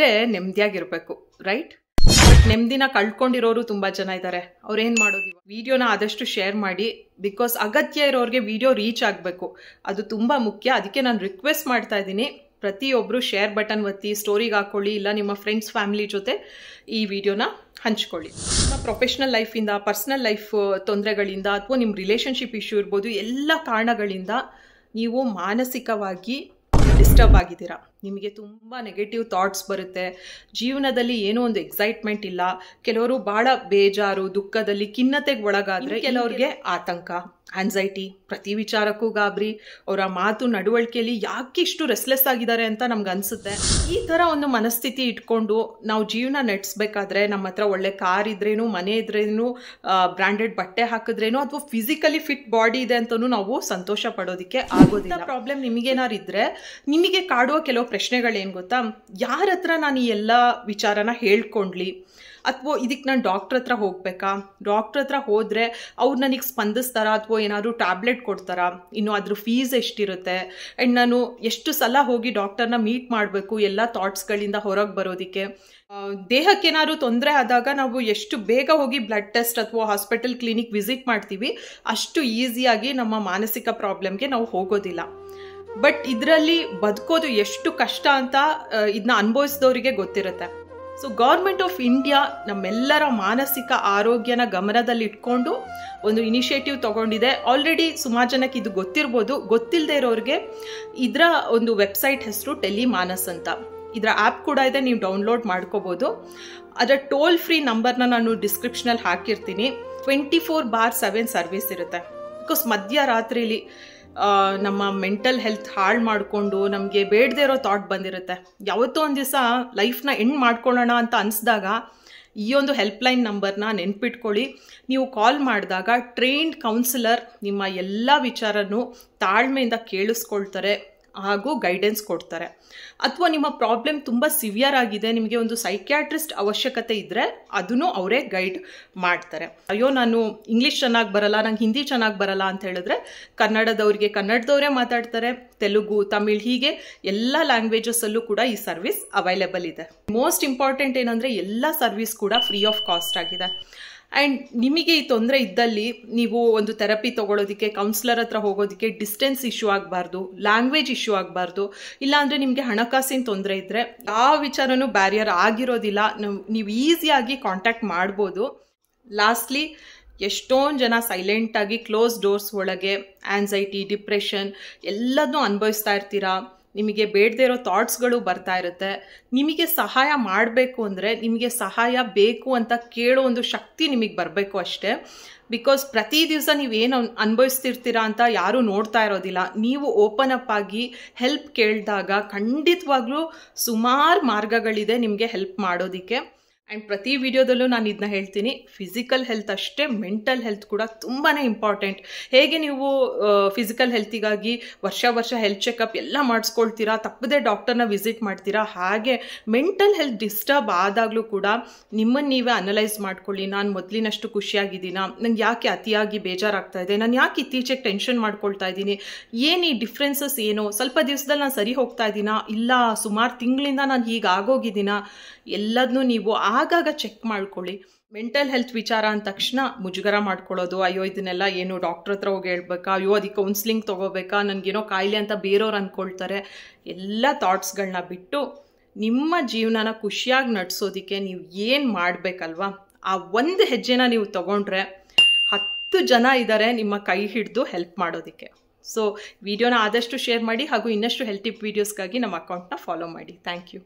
ಇದ್ರೆ ನೆಮ್ಮದಿಯಾಗಿರ್ಬೇಕು, right? But ನೆಮ್ಮದಿನ ಕಳ್ಕೊಂಡಿರೋರು ತುಂಬಾ ಜನ ಇದ್ದಾರೆ. ಅವ್ರೇನ್ ಮಾಡೋದು? ವಿಡಿಯೋನ ಆದಷ್ಟು ಶೇರ್ ಮಾಡಿ, ಬಿಕಾಸ್ ಅಗತ್ಯ ಇರೋರಿಗೆ ವಿಡಿಯೋ ರೀಚ್ ಆಗಬೇಕು, ಅದು ತುಂಬಾ ಮುಖ್ಯ. ಅದಕ್ಕೆ ನಾನು ರಿಕ್ವೆಸ್ಟ್ ಮಾಡ್ತಾ ಇದ್ದೀನಿ, ಪ್ರತಿಯೊಬ್ಬರು ಶೇರ್ ಬಟನ್ ಒತ್ತಿ, ಸ್ಟೋರಿಗೆ ಹಾಕೊಳ್ಳಿ, ಇಲ್ಲ ನಿಮ್ಮ ಫ್ರೆಂಡ್ಸ್ ಫ್ಯಾಮಿಲಿ ಜೊತೆ ಈ ವಿಡಿಯೋನ ಹಂಚ್ಕೊಳ್ಳಿ. ನಿಮ್ಮ ಪ್ರೊಫೆಷನಲ್ ಲೈಫಿಂದ, ಪರ್ಸನಲ್ ಲೈಫ್ ತೊಂದರೆಗಳಿಂದ, ಅಥವಾ ನಿಮ್ಮ ರಿಲೇಷನ್ಶಿಪ್ ಇಶ್ಯೂ ಇರ್ಬೋದು, ಎಲ್ಲ ಕಾರಣಗಳಿಂದ ನೀವು ಮಾನಸಿಕವಾಗಿ ಡಿಸ್ಟರ್ಬ್ ಆಗಿದ್ದೀರಾ. ನಿಮಗೆ ತುಂಬ ನೆಗೆಟಿವ್ ಥಾಟ್ಸ್ ಬರುತ್ತೆ, ಜೀವನದಲ್ಲಿ ಏನೋ ಒಂದು ಎಕ್ಸೈಟ್ಮೆಂಟ್ ಇಲ್ಲ, ಕೆಲವರು ಭಾಳ ಬೇಜಾರು, ದುಃಖದಲ್ಲಿ ಖಿನ್ನತೆಗೆ ಒಳಗಾದರೆ, ಕೆಲವ್ರಿಗೆ ಆತಂಕ, ಆನ್ಸೈಟಿ, ಪ್ರತಿ ವಿಚಾರಕ್ಕೂ ಗಾಬರಿ, ಅವರ ಮಾತು ನಡವಳಿಕೆಯಲ್ಲಿ ಯಾಕೆ ಇಷ್ಟು ರೆಸ್ಲೆಸ್ ಆಗಿದ್ದಾರೆ ಅಂತ ನಮ್ಗೆ ಅನಿಸುತ್ತೆ. ಈ ಥರ ಒಂದು ಮನಸ್ಥಿತಿ ಇಟ್ಕೊಂಡು ನಾವು ಜೀವನ ನಡೆಸಬೇಕಾದ್ರೆ, ನಮ್ಮ ಹತ್ರ ಒಳ್ಳೆ ಕಾರ್ ಇದ್ರೇನು, ಮನೆ ಇದ್ರೇನು, ಬ್ರ್ಯಾಂಡೆಡ್ ಬಟ್ಟೆ ಹಾಕಿದ್ರೇನು, ಅಥವಾ ಫಿಸಿಕಲಿ ಫಿಟ್ ಬಾಡಿ ಇದೆ ಅಂತಲೂ ನಾವು ಸಂತೋಷ ಪಡೋದಕ್ಕೆ ಆಗೋದಿಲ್ಲ. ಪ್ರಾಬ್ಲಮ್ ನಿಮಗೇನಾರು ಇದ್ರೆ ನಿಮಗೆ ಕಾಡುವ ಕೆಲವು ಪ್ರಶ್ನೆಗಳೇನು ಗೊತ್ತಾ? ಯಾರ ಹತ್ರ ನಾನು ಈ ಎಲ್ಲ ವಿಚಾರನ ಹೇಳ್ಕೊಂಡ್ಲಿ, ಅಥವಾ ಇದಕ್ಕೆ ನಾನು ಡಾಕ್ಟ್ರ್ ಹತ್ರ ಹೋಗ್ಬೇಕಾ, ಡಾಕ್ಟ್ರ್ ಹತ್ರ ಹೋದರೆ ಅವ್ರು ನನಗೆ ಸ್ಪಂದಿಸ್ತಾರಾ, ಅಥವಾ ಏನಾದರೂ ಟ್ಯಾಬ್ಲೆಟ್ ಕೊಡ್ತಾರಾ, ಇನ್ನು ಅದ್ರ ಫೀಸ್ ಎಷ್ಟಿರುತ್ತೆ, ಆ್ಯಂಡ್ ನಾನು ಎಷ್ಟು ಸಲ ಹೋಗಿ ಡಾಕ್ಟರ್ನ ಮೀಟ್ ಮಾಡಬೇಕು ಎಲ್ಲ ಥಾಟ್ಸ್ಗಳಿಂದ ಹೊರಗೆ ಬರೋದಕ್ಕೆ. ದೇಹಕ್ಕೇನಾದ್ರು ತೊಂದರೆ ಆದಾಗ ನಾವು ಎಷ್ಟು ಬೇಗ ಹೋಗಿ ಬ್ಲಡ್ ಟೆಸ್ಟ್ ಅಥವಾ ಹಾಸ್ಪಿಟಲ್ ಕ್ಲಿನಿಕ್ ವಿಸಿಟ್ ಮಾಡ್ತೀವಿ, ಅಷ್ಟು ಈಸಿಯಾಗಿ ನಮ್ಮ ಮಾನಸಿಕ ಪ್ರಾಬ್ಲಮ್ಗೆ ನಾವು ಹೋಗೋದಿಲ್ಲ. ಬಟ್ ಇದರಲ್ಲಿ ಬದುಕೋದು ಎಷ್ಟು ಕಷ್ಟ ಅಂತ ಇದನ್ನ ಅನುಭವಿಸಿದವರಿಗೆ ಗೊತ್ತಿರುತ್ತೆ. ಸೊ ಗೌರ್ಮೆಂಟ್ ಆಫ್ ಇಂಡಿಯಾ ನಮ್ಮೆಲ್ಲರ ಮಾನಸಿಕ ಆರೋಗ್ಯನ ಗಮನದಲ್ಲಿ ಇಟ್ಕೊಂಡು ಒಂದು ಇನಿಷಿಯೇಟಿವ್ ತಗೊಂಡಿದೆ. ಆಲ್ರೆಡಿ ಸುಮಾರು ಜನಕ್ಕೆ ಇದು ಗೊತ್ತಿರ್ಬೋದು, ಗೊತ್ತಿಲ್ಲದೆ ಇರೋರಿಗೆ ಇದರ ಒಂದು ವೆಬ್ಸೈಟ್ ಹೆಸರು ಟೆಲಿಮಾನಸ್ ಅಂತ. ಇದರ ಆ್ಯಪ್ ಕೂಡ ಇದೆ, ನೀವು ಡೌನ್ಲೋಡ್ ಮಾಡ್ಕೋಬೋದು. ಅದರ ಟೋಲ್ ಫ್ರೀ ನಂಬರ್ನ ನಾನು ಡಿಸ್ಕ್ರಿಪ್ಷನಲ್ಲಿ ಹಾಕಿರ್ತೀನಿ. 24/7 ಸರ್ವಿಸ್ ಇರುತ್ತೆ. ಬಿಕಾಸ್ ಮಧ್ಯರಾತ್ರಿಲಿ ನಮ್ಮ ಮೆಂಟಲ್ ಹೆಲ್ತ್ ಹಾಳು ಮಾಡಿಕೊಂಡು ನಮಗೆ ಬೇಡದೇ ಇರೋ ಥಾಟ್ ಬಂದಿರುತ್ತೆ. ಯಾವತ್ತೋ ಒಂದು ದಿವಸ ಲೈಫ್ನ ಎಂಡ್ ಮಾಡ್ಕೊಳ್ಳೋಣ ಅಂತ ಅನಿಸಿದಾಗ ಈ ಒಂದು ಹೆಲ್ಪ್ಲೈನ್ ನಂಬರ್ನ ನೆನ್ಪಿಟ್ಕೊಳ್ಳಿ. ನೀವು ಕಾಲ್ ಮಾಡಿದಾಗ ಟ್ರೈನ್ಡ್ ಕೌನ್ಸಿಲರ್ ನಿಮ್ಮ ಎಲ್ಲ ವಿಚಾರನೂ ತಾಳ್ಮೆಯಿಂದ ಕೇಳಿಸ್ಕೊಳ್ತಾರೆ ಹಾಗೂ ಗೈಡೆನ್ಸ್ ಕೊಡ್ತಾರೆ. ಅಥವಾ ನಿಮ್ಮ ಪ್ರಾಬ್ಲಮ್ ತುಂಬ ಸಿವಿಯರ್ ಆಗಿದೆ, ನಿಮಗೆ ಒಂದು ಸೈಕ್ಯಾಟ್ರಿಸ್ಟ್ ಅವಶ್ಯಕತೆ ಇದ್ದರೆ ಅದನ್ನು ಅವರೇ ಗೈಡ್ ಮಾಡ್ತಾರೆ. ಅಯ್ಯೋ ನಾನು ಇಂಗ್ಲೀಷ್ ಚೆನ್ನಾಗಿ ಬರಲ್ಲ, ನಂಗೆ ಹಿಂದಿ ಚೆನ್ನಾಗಿ ಬರಲ್ಲ ಅಂತ ಹೇಳಿದ್ರೆ ಕನ್ನಡದವರಿಗೆ ಕನ್ನಡದವರೇ ಮಾತಾಡ್ತಾರೆ, ತೆಲುಗು, ತಮಿಳ್, ಹೀಗೆ ಎಲ್ಲ ಲ್ಯಾಂಗ್ವೇಜಸ್ಸಲ್ಲೂ ಕೂಡ ಈ ಸರ್ವಿಸ್ ಅವೈಲೇಬಲ್ ಇದೆ. ಮೋಸ್ಟ್ ಇಂಪಾರ್ಟೆಂಟ್ ಏನಂದರೆ ಎಲ್ಲ ಸರ್ವಿಸ್ ಕೂಡ ಫ್ರೀ ಆಫ್ ಕಾಸ್ಟ್ ಆಗಿದೆ. ಆ್ಯಂಡ್ ನಿಮಗೆ ಈ ತೊಂದರೆ ಇದ್ದಲ್ಲಿ ನೀವು ಒಂದು ಥೆರಪಿ ತೊಗೊಳೋದಕ್ಕೆ, ಕೌನ್ಸಿಲರ್ ಹತ್ರ ಹೋಗೋದಕ್ಕೆ ಡಿಸ್ಟೆನ್ಸ್ ಇಶ್ಯೂ ಆಗಬಾರ್ದು, ಲ್ಯಾಂಗ್ವೇಜ್ ಇಶ್ಯೂ ಆಗಬಾರ್ದು, ಇಲ್ಲಾಂದರೆ ನಿಮಗೆ ಹಣಕಾಸಿನ ತೊಂದರೆ ಇದ್ದರೆ ಯಾವ ವಿಚಾರನೂ ಬ್ಯಾರಿಯರ್ ಆಗಿರೋದಿಲ್ಲ, ನೀವು ಈಸಿಯಾಗಿ ಕಾಂಟ್ಯಾಕ್ಟ್ ಮಾಡ್ಬೋದು. ಲಾಸ್ಟ್ಲಿ, ಎಷ್ಟೊಂದು ಜನ ಸೈಲೆಂಟಾಗಿ ಕ್ಲೋಸ್ ಡೋರ್ಸ್ ಒಳಗೆ ಆನ್ಸೈಟಿ, ಡಿಪ್ರೆಷನ್ ಎಲ್ಲದನ್ನೂ ಅನುಭವಿಸ್ತಾ ಇರ್ತೀರಾ. ನಿಮಗೆ ಬೇಡದೇ ಇರೋ ಥಾಟ್ಸ್ಗಳು ಬರ್ತಾ ಇರುತ್ತೆ. ನಿಮಗೆ ಸಹಾಯ ಮಾಡಬೇಕು ಅಂದರೆ, ನಿಮಗೆ ಸಹಾಯ ಬೇಕು ಅಂತ ಕೇಳೋ ಒಂದು ಶಕ್ತಿ ನಿಮಗೆ ಬರಬೇಕು ಅಷ್ಟೇ. ಬಿಕಾಸ್ ಪ್ರತಿ ದಿವಸ ನೀವೇನು ಅನುಭವಿಸ್ತಿರ್ತೀರಾ ಅಂತ ಯಾರೂ ನೋಡ್ತಾ ಇರೋದಿಲ್ಲ. ನೀವು ಓಪನ್ ಅಪ್ ಆಗಿ ಹೆಲ್ಪ್ ಕೇಳಿದಾಗ ಖಂಡಿತವಾಗ್ಲೂ ಸುಮಾರು ಮಾರ್ಗಗಳಿದೆ ನಿಮಗೆ ಹೆಲ್ಪ್ ಮಾಡೋದಕ್ಕೆ. ಆ್ಯಂಡ್ ಪ್ರತಿ ವಿಡಿಯೋದಲ್ಲೂ ನಾನು ಇದನ್ನ ಹೇಳ್ತೀನಿ, ಫಿಸಿಕಲ್ ಹೆಲ್ತ್ ಅಷ್ಟೇ ಮೆಂಟಲ್ ಹೆಲ್ತ್ ಕೂಡ ತುಂಬಾ ಇಂಪಾರ್ಟೆಂಟ್. ಹೇಗೆ ನೀವು ಫಿಸಿಕಲ್ ಹೆಲ್ತಿಗಾಗಿ ವರ್ಷ ಹೆಲ್ತ್ ಚೆಕಪ್ ಎಲ್ಲ ಮಾಡಿಸ್ಕೊಳ್ತೀರಾ, ತಪ್ಪದೆ ಡಾಕ್ಟರ್ನ ವಿಸಿಟ್ ಮಾಡ್ತೀರಾ, ಹಾಗೆ ಮೆಂಟಲ್ ಹೆಲ್ತ್ ಡಿಸ್ಟರ್ಬ್ ಆದಾಗಲೂ ಕೂಡ ನಿಮ್ಮನ್ನು ನೀವೇ ಅನಲೈಸ್ ಮಾಡ್ಕೊಳ್ಳಿ. ನಾನು ಮೊದಲಿನಷ್ಟು ಖುಷಿಯಾಗಿದ್ದೀನಾ, ನಂಗೆ ಯಾಕೆ ಅತಿಯಾಗಿ ಬೇಜಾರಾಗ್ತಾ ಇದೆ, ನಾನು ಯಾಕೆ ಇತ್ತೀಚೆಗೆ ಟೆನ್ಷನ್ ಮಾಡ್ಕೊಳ್ತಾ ಇದ್ದೀನಿ, ಏನು ಈ ಡಿಫ್ರೆನ್ಸಸ್ ಏನು, ಸ್ವಲ್ಪ ದಿವಸದಲ್ಲಿ ನಾನು ಸರಿ ಹೋಗ್ತಾ ಇದ್ದೀನಾ, ಇಲ್ಲ ಸುಮಾರು ತಿಂಗಳಿಂದ ನಾನು ಹೀಗೆ ಆಗೋಗಿದ್ದೀನಾ, ಎಲ್ಲದನ್ನೂ ನೀವು ಆಗಾಗ ಚೆಕ್ ಮಾಡ್ಕೊಳ್ಳಿ. ಮೆಂಟಲ್ ಹೆಲ್ತ್ ವಿಚಾರ ಅಂದ ತಕ್ಷಣ ಮುಜುಗರ ಮಾಡ್ಕೊಳ್ಳೋದು, ಅಯ್ಯೋ ಇದನ್ನೆಲ್ಲ ಏನು ಡಾಕ್ಟ್ರ್ ಹತ್ರ ಹೋಗಿ ಹೇಳ್ಬೇಕಾ, ಅಯ್ಯೋ ಅದಕ್ಕೆ ಕೌನ್ಸಿಲಿಂಗ್ ತೊಗೋಬೇಕಾ, ನನಗೇನೋ ಕಾಯಿಲೆ ಅಂತ ಬೇರೆಯವ್ರು ಅಂದ್ಕೊಳ್ತಾರೆ. ಎಲ್ಲ ಥಾಟ್ಸ್ಗಳನ್ನ ಬಿಟ್ಟು ನಿಮ್ಮ ಜೀವನನ ಖುಷಿಯಾಗಿ ನಡೆಸೋದಕ್ಕೆ ನೀವು ಏನು ಮಾಡಬೇಕಲ್ವಾ, ಆ ಒಂದು ಹೆಜ್ಜೆನ ನೀವು ತೊಗೊಂಡ್ರೆ 10 ಜನ ಇದ್ದಾರೆ ನಿಮ್ಮ ಕೈ ಹಿಡಿದು ಹೆಲ್ಪ್ ಮಾಡೋದಕ್ಕೆ. ಸೊ ವಿಡಿಯೋನ ಆದಷ್ಟು ಶೇರ್ ಮಾಡಿ, ಹಾಗೂ ಇನ್ನಷ್ಟು ಹೆಲ್ತ್ ಟಿಪ್ ವೀಡಿಯೋಸ್ಗಾಗಿ ನಮ್ಮ ಅಕೌಂಟ್ನ ಫಾಲೋ ಮಾಡಿ. Thank you.